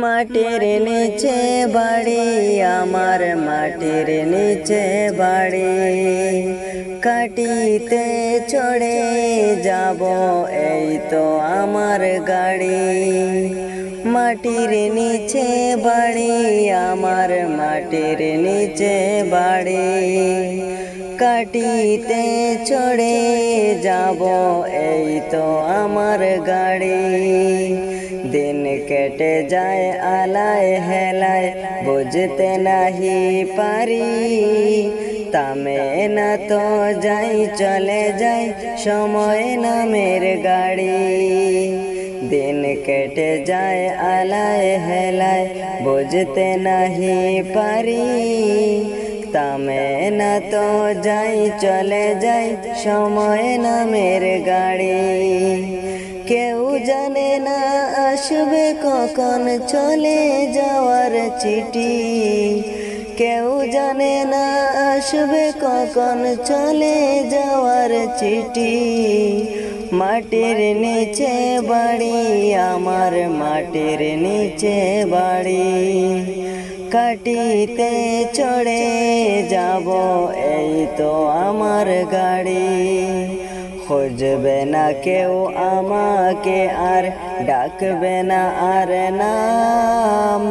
মাটির নিচে বাড়ি আমার, মাটির নিচে বাড়ি, কাটিতে চড়ে যাব এই তো আমার গাড়ি। মাটির নিচে বাড়ি আমার, মাটির নিচে বাড়ি, কাটিতে চড়ে যাব এই তো আমার গাড়ি। দিন কেটে যায় আলায় হেলায়, বুঝতে নাহি পারি, থামে না তো যাই চলে যাই সময় নামের গাড়ি। দিন কেটে যায় আলায় হেলায়, বুঝতে নাহি পারি, থামে না তো যাই চলে যাই সময় নামের গাড়ি। কেউ জানে না আসবে কখন চলে যাওয়ার চিঠি, কেউ জানে না আসবে কখন চলে যাওয়ার চিঠি। মাটির নিচে বাড়ি আমার, মাটির নিচে বাড়ি, কাটিতে চড়ে যাব এই তো আমার গাড়ি। খুঁজবে না কেউ আমাকে আর, ডাকবে না আর নাম,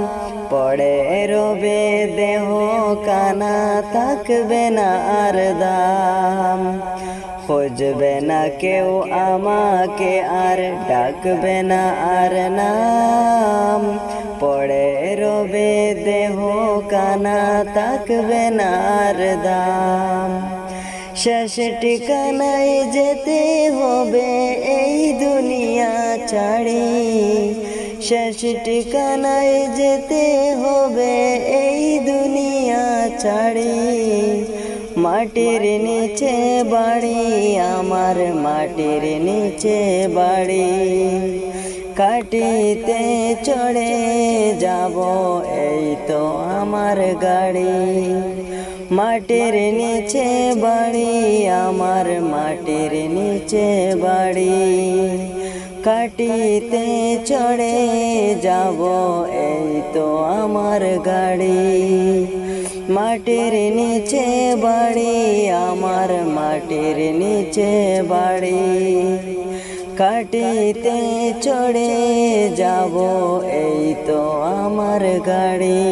পড়ে রবে দেহ কানা, থাকবে না আর দাম। খুঁজবে না কেউ আমাকে আর, ডাকবে না আর নাম, পড়ে রবে দেহ কানা, থাকবে না আর দাম। শেষ ঠিকানায় যেতে হবে এই দুনিয়া ছাড়ি, শেষ ঠিকানায় যেতে হবে এই দুনিয়া ছাড়ি। মাটির নিচে বাড়ি আমার, মাটির নিচে বাড়ি, কাটিতে চড়ে যাব এই তো আমার গাড়ি। মাটির নিচে বাড়ি আমার, মাটির নিচে বাড়ি, কাটিতে চড়ে যাব এই তো আমার গাড়ি। মাটির নিচে বাড়ি আমার, মাটির নিচে বাড়ি, কাটিতে চড়ে যাব এই তো আমার গাড়ি।